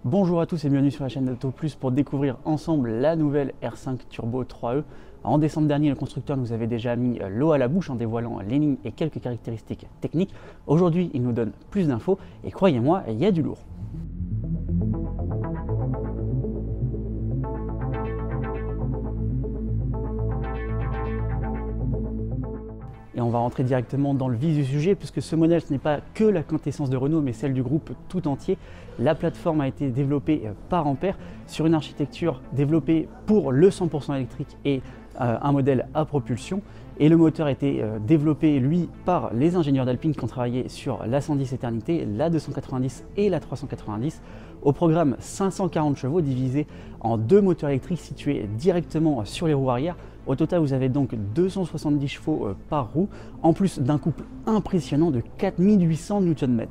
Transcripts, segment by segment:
Bonjour à tous et bienvenue sur la chaîne d'Auto Plus pour découvrir ensemble la nouvelle R5 Turbo 3E. En décembre dernier, le constructeur nous avait déjà mis l'eau à la bouche en dévoilant les lignes et quelques caractéristiques techniques. Aujourd'hui, il nous donne plus d'infos et croyez-moi, il y a du lourd. Et on va rentrer directement dans le vif du sujet puisque ce modèle, ce n'est pas que la quintessence de Renault mais celle du groupe tout entier. La plateforme a été développée par Ampère sur une architecture développée pour le 100% électrique et un modèle à propulsion. Et le moteur a été développé, lui, par les ingénieurs d'Alpine qui ont travaillé sur la 110 Eternité, la 290 et la 390, au programme 540 chevaux divisé en deux moteurs électriques situés directement sur les roues arrière. Au total, vous avez donc 270 chevaux par roue, en plus d'un couple impressionnant de 4800 Nm.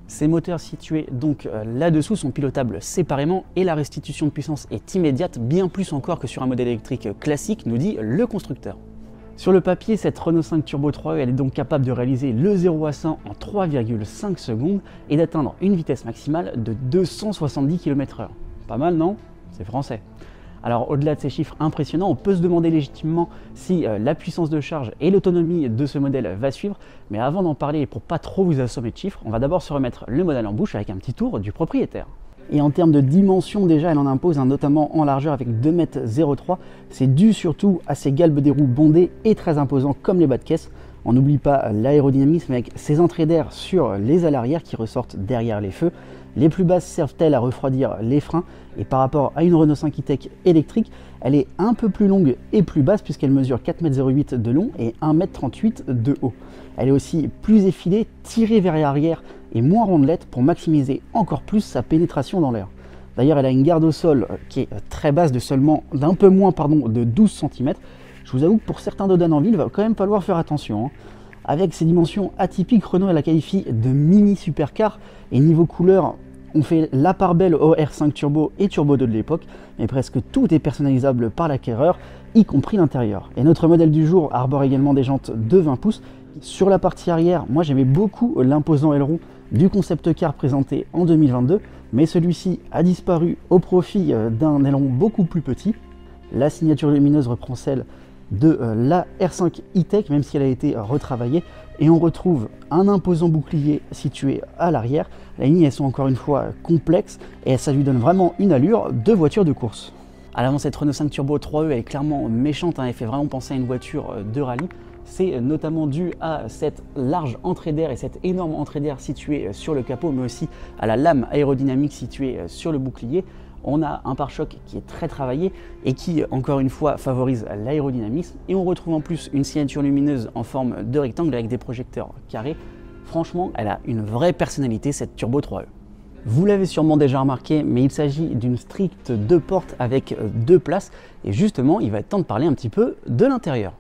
Ces moteurs situés donc là-dessous sont pilotables séparément et la restitution de puissance est immédiate, bien plus encore que sur un modèle électrique classique, nous dit le constructeur. Sur le papier, cette Renault 5 Turbo 3E elle est donc capable de réaliser le 0 à 100 en 3,5 secondes et d'atteindre une vitesse maximale de 270 km/h. Pas mal, non? C'est français. Alors au-delà de ces chiffres impressionnants, on peut se demander légitimement si la puissance de charge et l'autonomie de ce modèle va suivre. Mais avant d'en parler et pour pas trop vous assommer de chiffres, on va d'abord se remettre le modèle en bouche avec un petit tour du propriétaire. Et en termes de dimension, déjà, elle en impose, notamment en largeur avec 2,03 m. C'est dû surtout à ces galbes des roues bondées et très imposants comme les bas de caisse. On n'oublie pas l'aérodynamisme avec ces entrées d'air sur les ailes arrière qui ressortent derrière les feux. Les plus basses servent-elles à refroidir les freins et par rapport à une Renault 5 E-Tech électrique, elle est un peu plus longue et plus basse puisqu'elle mesure 4,08 m de long et 1,38 m de haut. Elle est aussi plus effilée, tirée vers l'arrière et moins rondelette pour maximiser encore plus sa pénétration dans l'air. D'ailleurs, elle a une garde au sol qui est très basse d'un peu moins de 12 cm. Je vous avoue que pour certains dodanes en ville, il va quand même falloir faire attention. Avec ses dimensions atypiques, Renault elle la qualifie de mini supercar et niveau couleur, on fait la part belle au R5 Turbo et Turbo 2 de l'époque, mais presque tout est personnalisable par l'acquéreur, y compris l'intérieur. Et notre modèle du jour arbore également des jantes de 20 pouces. Sur la partie arrière, moi j'aimais beaucoup l'imposant aileron du concept car présenté en 2022, mais celui-ci a disparu au profit d'un aileron beaucoup plus petit. La signature lumineuse reprend celle de la R5 E-Tech, même si elle a été retravaillée, et on retrouve un imposant bouclier situé à l'arrière. Les lignes elles sont encore une fois complexes et ça lui donne vraiment une allure de voiture de course. À l'avant, cette Renault 5 Turbo 3E elle est clairement méchante, elle fait vraiment penser à une voiture de rallye. C'est notamment dû à cette large entrée d'air et cette énorme entrée d'air située sur le capot, mais aussi à la lame aérodynamique située sur le bouclier. On a un pare-choc qui est très travaillé et qui, encore une fois, favorise l'aérodynamisme. Et on retrouve en plus une signature lumineuse en forme de rectangle avec des projecteurs carrés. Franchement, elle a une vraie personnalité, cette Turbo 3E. Vous l'avez sûrement déjà remarqué, mais il s'agit d'une stricte 2 portes avec 2 places. Et justement, il va être temps de parler un petit peu de l'intérieur.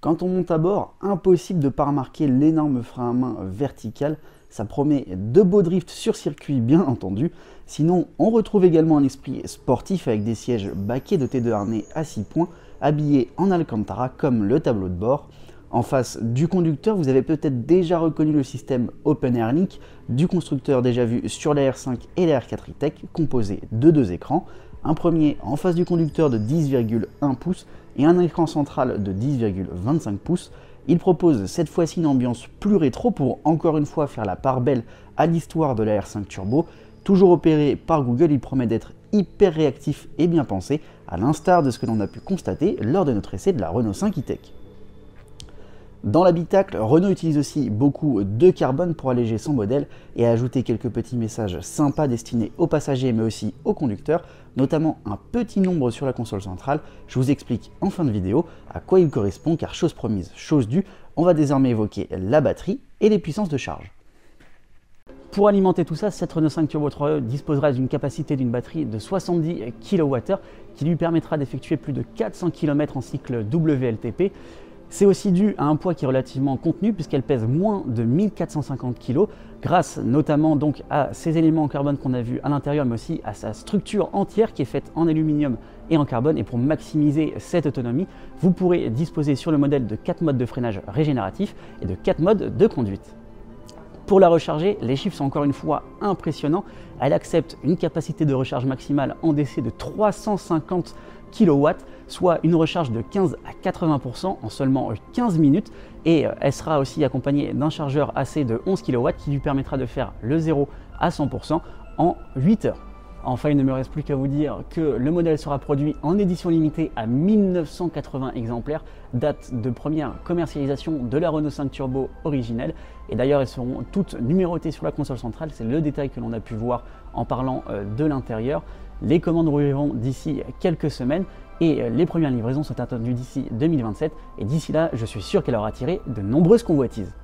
Quand on monte à bord, impossible de ne pas remarquer l'énorme frein à main vertical. Ça promet de beaux drifts sur circuit, bien entendu. Sinon, on retrouve également un esprit sportif avec des sièges baquets dotés de harnais à 6 points, habillés en Alcantara comme le tableau de bord. En face du conducteur, vous avez peut-être déjà reconnu le système Open Air Link du constructeur déjà vu sur la R5 et la R4 E-Tech, composé de 2 écrans. Un premier en face du conducteur de 10,1 pouces et un écran central de 10,25 pouces. Il propose cette fois-ci une ambiance plus rétro pour encore une fois faire la part belle à l'histoire de la R5 Turbo. Toujours opéré par Google, il promet d'être hyper réactif et bien pensé, à l'instar de ce que l'on a pu constater lors de notre essai de la Renault 5 E-Tech. Dans l'habitacle, Renault utilise aussi beaucoup de carbone pour alléger son modèle et ajouter quelques petits messages sympas destinés aux passagers mais aussi aux conducteurs, notamment un petit nombre sur la console centrale. Je vous explique en fin de vidéo à quoi il correspond car chose promise, chose due, on va désormais évoquer la batterie et les puissances de charge. Pour alimenter tout ça, cette Renault 5 Turbo 3E disposera d'une capacité d'une batterie de 70 kWh qui lui permettra d'effectuer plus de 400 km en cycle WLTP. C'est aussi dû à un poids qui est relativement contenu puisqu'elle pèse moins de 1450 kg grâce notamment donc à ces éléments en carbone qu'on a vus à l'intérieur mais aussi à sa structure entière qui est faite en aluminium et en carbone. Et pour maximiser cette autonomie, vous pourrez disposer sur le modèle de 4 modes de freinage régénératif et de 4 modes de conduite. Pour la recharger, les chiffres sont encore une fois impressionnants. Elle accepte une capacité de recharge maximale en DC de 350 kW, soit une recharge de 15 à 80% en seulement 15 minutes. Et elle sera aussi accompagnée d'un chargeur AC de 11 kW qui lui permettra de faire le 0 à 100% en 8 heures. Enfin, il ne me reste plus qu'à vous dire que le modèle sera produit en édition limitée à 1980 exemplaires, date de première commercialisation de la Renault 5 Turbo originelle. Et d'ailleurs, elles seront toutes numérotées sur la console centrale, c'est le détail que l'on a pu voir en parlant de l'intérieur. Les commandes rouleront d'ici quelques semaines et les premières livraisons sont attendues d'ici 2027. Et d'ici là, je suis sûr qu'elle aura attiré de nombreuses convoitises.